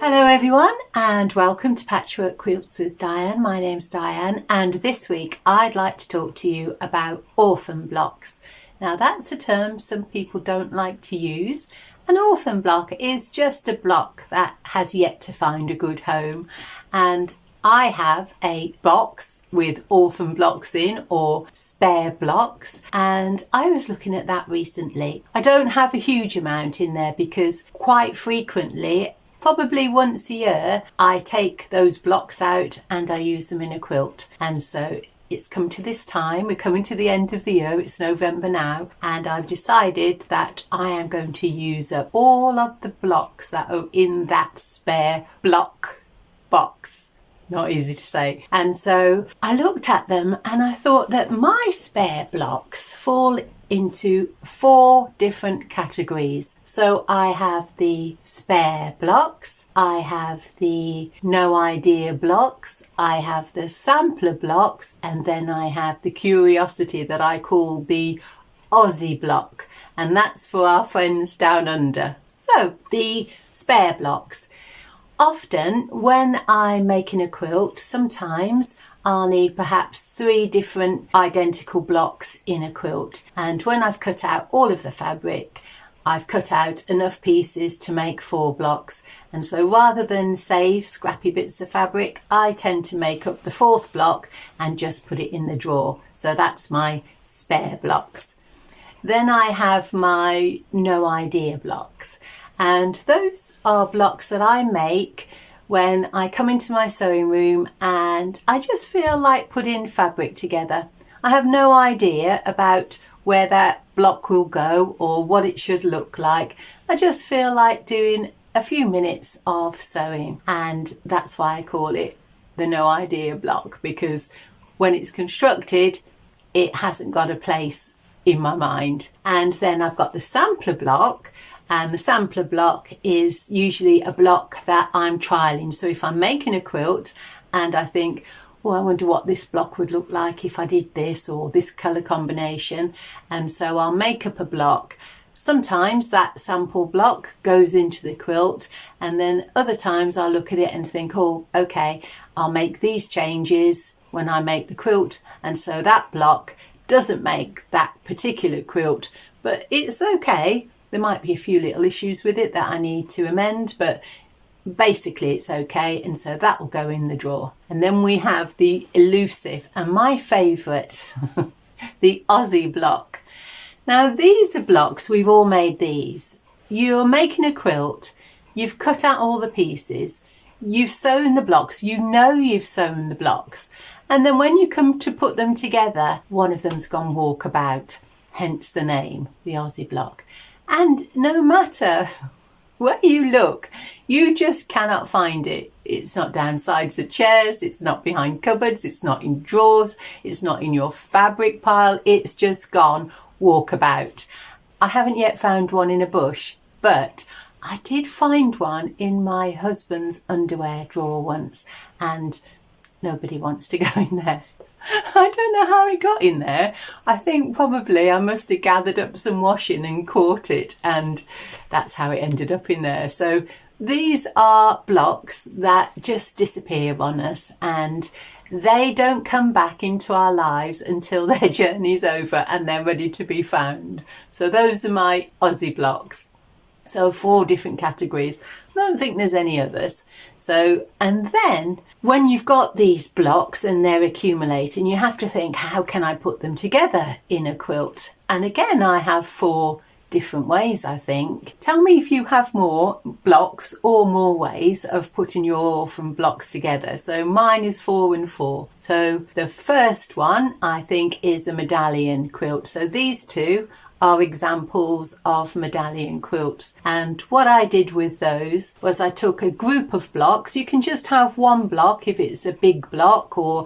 Hello everyone and welcome to Patchwork Quilts with Diane. My name's Diane and this week I'd like to talk to you about orphan blocks. Now that's a term some people don't like to use. An orphan block is just a block that has yet to find a good home, and I have a box with orphan blocks in, or spare blocks, and I was looking at that recently. I don't have a huge amount in there because quite frequently, probably once a year, I take those blocks out and I use them in a quilt. And so it's come to this time, we're coming to the end of the year, it's November now, and I've decided that I am going to use up all of the blocks that are in that spare block box. Not easy to say. And so I looked at them and I thought that my spare blocks fall into 4 different categories. So I have the spare blocks, I have the no idea blocks, I have the sampler blocks, and then I have the curiosity that I call the Aussie block, and that's for our friends down under. So the spare blocks. Often when I'm making a quilt, sometimes I'll need perhaps 3 different identical blocks in a quilt. And when I've cut out all of the fabric, I've cut out enough pieces to make 4 blocks. And so rather than save scrappy bits of fabric, I tend to make up the 4th block and just put it in the drawer. So that's my spare blocks. Then I have my no idea blocks. And those are blocks that I make when I come into my sewing room and I just feel like putting fabric together. I have no idea about where that block will go or what it should look like. I just feel like doing a few minutes of sewing, and that's why I call it the no idea block, because when it's constructed, it hasn't got a place in my mind. And then I've got the sampler block. And the sampler block is usually a block that I'm trialing. So if I'm making a quilt and I think, well, I wonder what this block would look like if I did this or this colour combination. And so I'll make up a block. Sometimes that sample block goes into the quilt, and then other times I'll look at it and think, oh, okay, I'll make these changes when I make the quilt. And so that block doesn't make that particular quilt, but it's okay. There might be a few little issues with it that I need to amend, but basically it's okay, and so that will go in the drawer. And then we have the elusive and my favourite, the Aussie block. Now these are blocks, we've all made these. You're making a quilt, you've cut out all the pieces, you've sewn the blocks, you know you've sewn the blocks, and then when you come to put them together, one of them's gone walkabout, hence the name, the Aussie block. And no matter where you look, you just cannot find it. It's not down sides of chairs, it's not behind cupboards, it's not in drawers, it's not in your fabric pile, it's just gone walkabout. I haven't yet found one in a bush, but I did find one in my husband's underwear drawer once, and nobody wants to go in there. I don't know how it got in there. I think probably I must have gathered up some washing and caught it, and that's how it ended up in there. So these are blocks that just disappear on us, and they don't come back into our lives until their journey's over and they're ready to be found. So those are my Aussie blocks. So 4 different categories. I don't think there's any others. So, and then when you've got these blocks and they're accumulating, you have to think, how can I put them together in a quilt? And again, I have 4 different ways, I think. Tell me if you have more blocks or more ways of putting your orphan blocks together. So mine is 4 and 4. So the first one, I think, is a medallion quilt. So these 2 are examples of medallion quilts, and what I did with those was I took a group of blocks. You can just have one block if it's a big block, or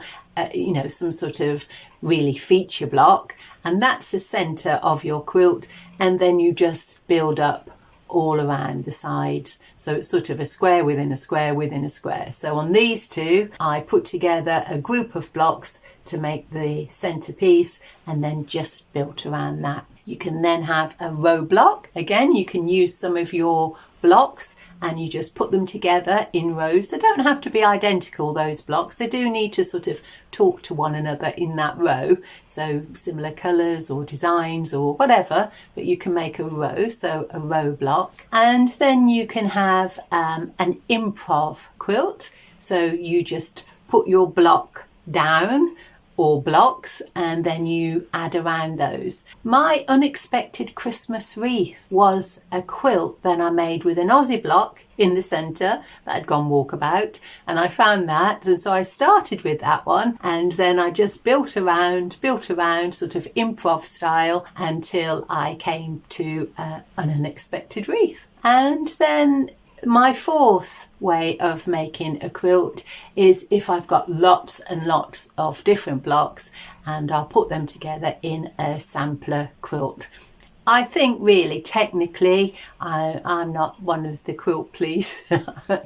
some sort of really feature block, and that's the center of your quilt, and then you just build up all around the sides, so it's sort of a square within a square within a square. So on these 2 I put together a group of blocks to make the centerpiece, and then just built around that. You can then have a row block. Again, you can use some of your blocks and you just put them together in rows. They don't have to be identical, those blocks. They do need to sort of talk to one another in that row, so similar colours or designs or whatever, but you can make a row, so a row block. And then you can have an improv quilt, so you just put your block down or blocks and then you add around those. My unexpected Christmas wreath was a quilt that I made with an Aussie block in the centre that had gone walkabout, and I found that, and so I started with that one, and then I just built around sort of improv style until I came to an unexpected wreath. And then my fourth way of making a quilt is if I've got lots and lots of different blocks, and I'll put them together in a sampler quilt. I think really technically I'm not one of the quilt police.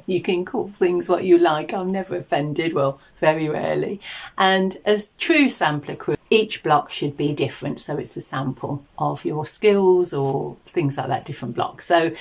You can call things what you like. I'm never offended, well, very rarely. And as true sampler quilt, each block should be different, so it's a sample of your skills or things like that, different blocks. So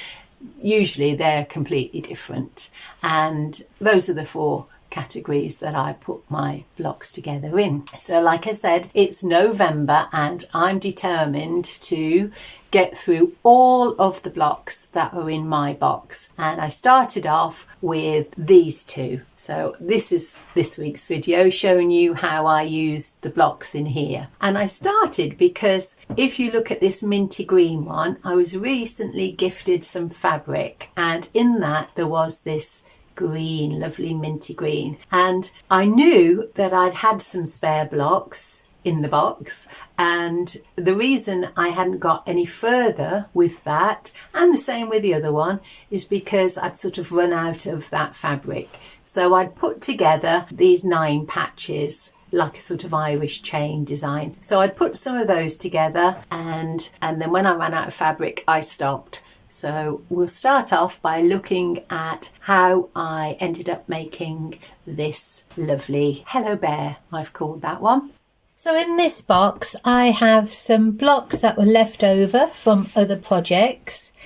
usually they're completely different, and those are the four categories that I put my blocks together in. So like I said, it's November and I'm determined to get through all of the blocks that are in my box, and I started off with these two. So this is this week's video showing you how I used the blocks in here. And I started because if you look at this minty green one, I was recently gifted some fabric, and in that there was this green, lovely minty green, and I knew that I'd had some spare blocks in the box, and the reason I hadn't got any further with that, and the same with the other one, is because I'd sort of run out of that fabric. So I'd put together these 9 patches like a sort of Irish chain design. So I'd put some of those together, and then when I ran out of fabric I stopped. So we'll start off by looking at how I ended up making this lovely Hello Bear, I've called that one. So in this box I have some blocks that were left over from other projects,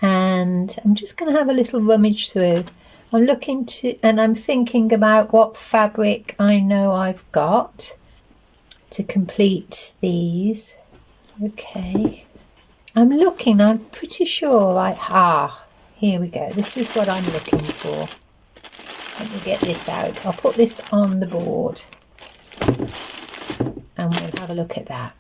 and I'm just going to have a little rummage through. I'm looking to, and I'm thinking about what fabric I know I've got to complete these. Okay. I'm pretty sure here we go. This is what I'm looking for. Let me get this out. I'll put this on the board and we'll have a look at that.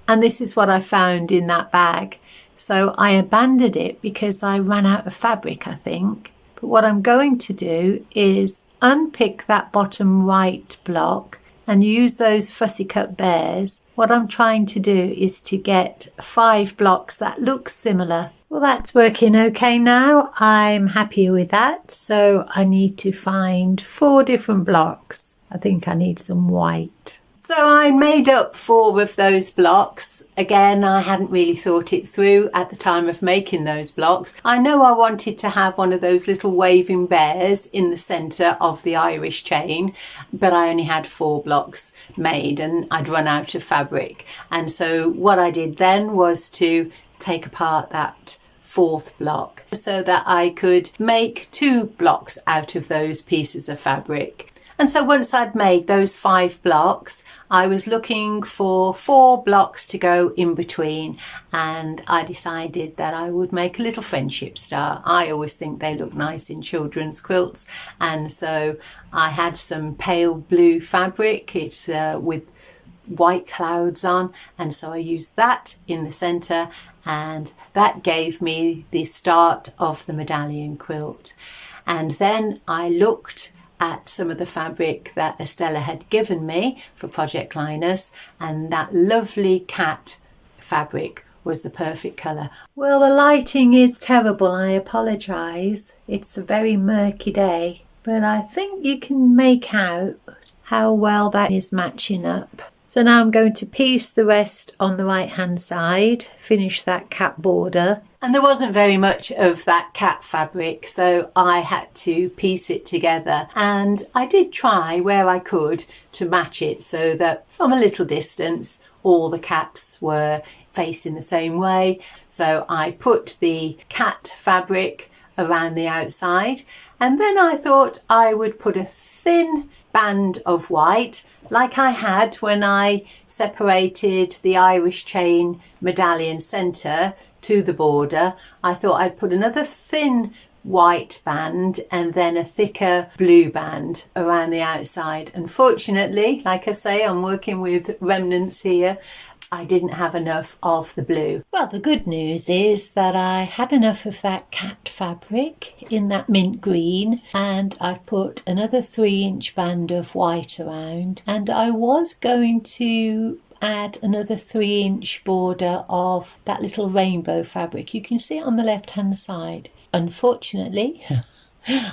And this is what I found in that bag. So I abandoned it because I ran out of fabric, I think. But what I'm going to do is unpick that bottom right block and use those fussy cut bears. What I'm trying to do is to get 5 blocks that look similar. Well, that's working okay now. I'm happy with that. So I need to find 4 different blocks. I think I need some white. So I made up 4 of those blocks. Again, I hadn't really thought it through at the time of making those blocks. I know I wanted to have one of those little waving bears in the centre of the Irish chain, but I only had 4 blocks made and I'd run out of fabric. And so what I did then was to take apart that 4th block so that I could make 2 blocks out of those pieces of fabric. And so once I'd made those 5 blocks, I was looking for 4 blocks to go in between, and I decided that I would make a little friendship star. I always think they look nice in children's quilts, and so I had some pale blue fabric. It's with white clouds on, and so I used that in the centre, and that gave me the start of the medallion quilt. And then I looked at some of the fabric that Estella had given me for Project Linus, and that lovely cat fabric was the perfect colour. Well, the lighting is terrible, I apologise. It's a very murky day, but I think you can make out how well that is matching up. So now I'm going to piece the rest on the right hand side, finish that cat border. And there wasn't very much of that cat fabric, so I had to piece it together. And I did try where I could to match it so that from a little distance all the cats were facing the same way. So I put the cat fabric around the outside, and then I thought I would put a thin band of white like I had when I separated the Irish chain medallion centre to the border. I thought I'd put another thin white band and then a thicker blue band around the outside. Unfortunately, like I say, I'm working with remnants here. I didn't have enough of the blue. Well, the good news is that I had enough of that cat fabric in that mint green, and I've put another 3-inch band of white around, and I was going to add another 3-inch border of that little rainbow fabric. You can see it on the left hand side. Unfortunately,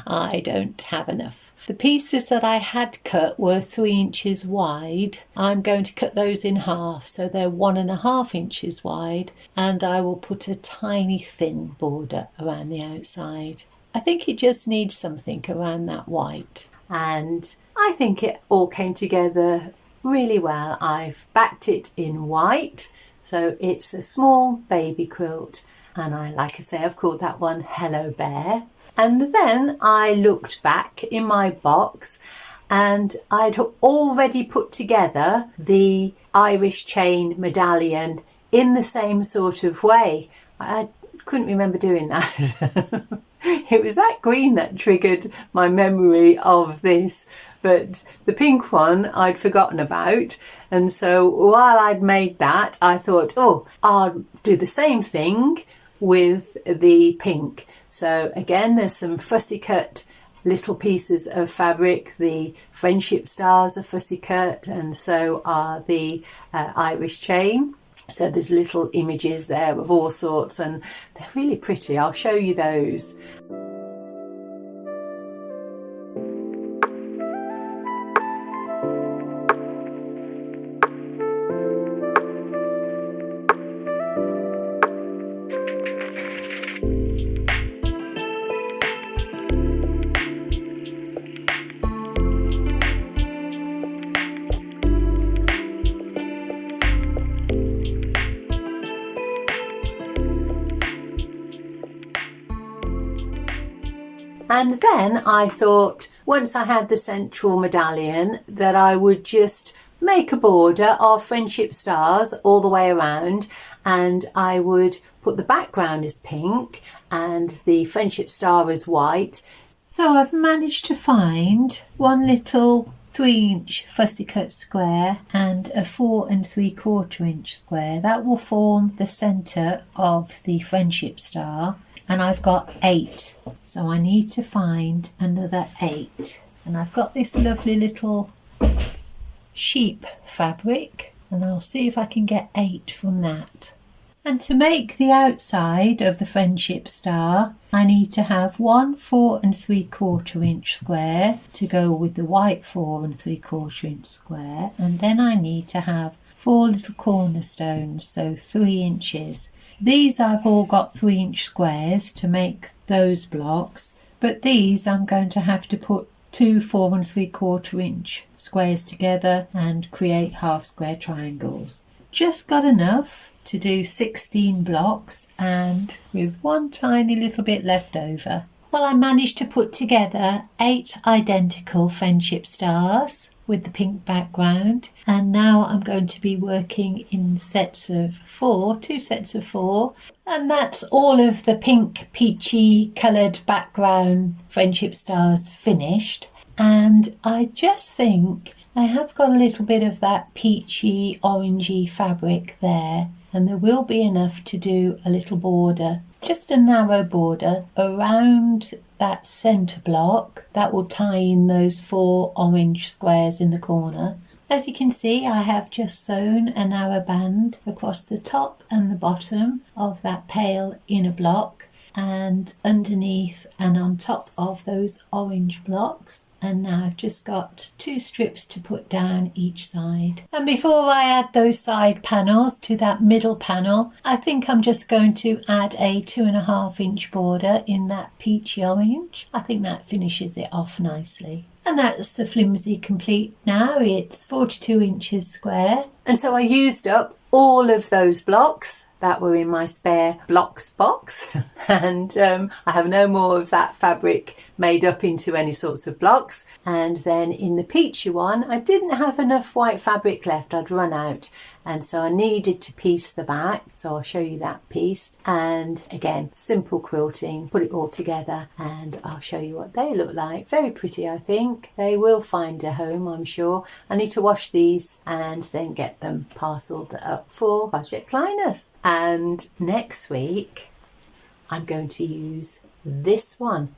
I don't have enough. The pieces that I had cut were 3 inches wide. I'm going to cut those in half, so they're 1.5 inches wide, and I will put a tiny thin border around the outside. I think it just needs something around that white, and I think it all came together really well. I've backed it in white, so it's a small baby quilt, and like I say, I've called that one Hello Bear. And then I looked back in my box and I'd already put together the Irish chain medallion in the same sort of way. I couldn't remember doing that. It was that green that triggered my memory of this, but the pink one I'd forgotten about. And so while I'd made that, I thought, oh, I'll do the same thing with the pink. So again, there's some fussy cut little pieces of fabric. The friendship stars are fussy cut, and so are the Irish chain. So there's little images there of all sorts, and they're really pretty. I'll show you those. And then I thought, once I had the central medallion, that I would just make a border of friendship stars all the way around, and I would put the background as pink and the friendship star as white. So I've managed to find one little 3-inch fussy cut square and a 4 3/4 inch square. That will form the centre of the friendship star. And I've got 8, so I need to find another 8. And I've got this lovely little sheep fabric, and I'll see if I can get 8 from that. And to make the outside of the friendship star, I need to have one 4 3/4 inch square to go with the white 4 3/4 inch square, and then I need to have 4 little cornerstones, so 3 inches. These I've all got 3-inch squares to make those blocks, but these I'm going to have to put 2 4 3/4 inch squares together and create half square triangles. Just got enough to do 16 blocks, and with one tiny little bit left over. Well, I managed to put together 8 identical friendship stars with the pink background, and now I'm going to be working in sets of 4, 2 sets of 4, and that's all of the pink peachy coloured background friendship stars finished. And I just think I have got a little bit of that peachy orangey fabric there, and there will be enough to do a little border, just a narrow border around that centre block that will tie in those 4 orange squares in the corner. As you can see, I have just sewn a narrow band across the top and the bottom of that pale inner block, and underneath and on top of those orange blocks. and now I've just got 2 strips to put down each side. And before I add those side panels to that middle panel, I think I'm just going to add a 2.5 inch border in that peachy orange. I think that finishes it off nicely. And that's the flimsy complete now. It's 42 inches square. And so I used up all of those blocks that were in my spare blocks box, and I have no more of that fabric made up into any sorts of blocks. And then in the peachy one, I didn't have enough white fabric left, I'd run out, and so I needed to piece the back, so I'll show you that pieced. And again, simple quilting, put it all together and I'll show you what they look like. Very pretty, I think. They will find a home, I'm sure. I need to wash these and then get them parcelled up for Project Linus. And next week I'm going to use this one.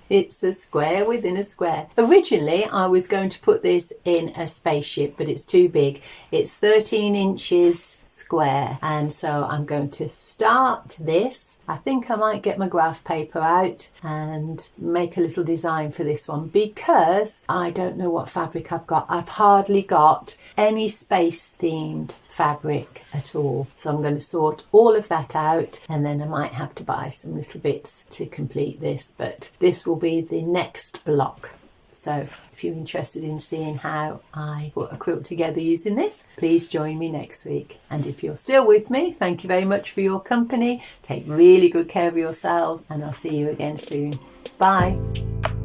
It's a square within a square. Originally I was going to put this in a spaceship, but it's too big. It's 13 inches square, and so I'm going to start this. I think I might get my graph paper out and make a little design for this one, because I don't know what fabric I've got. I've hardly got any space themed fabric at all, so I'm going to sort all of that out, and then I might have to buy some little bits to complete this, but this will be the next block. So if you're interested in seeing how I put a quilt together using this, please join me next week. And if you're still with me, thank you very much for your company. Take really good care of yourselves, and I'll see you again soon. Bye.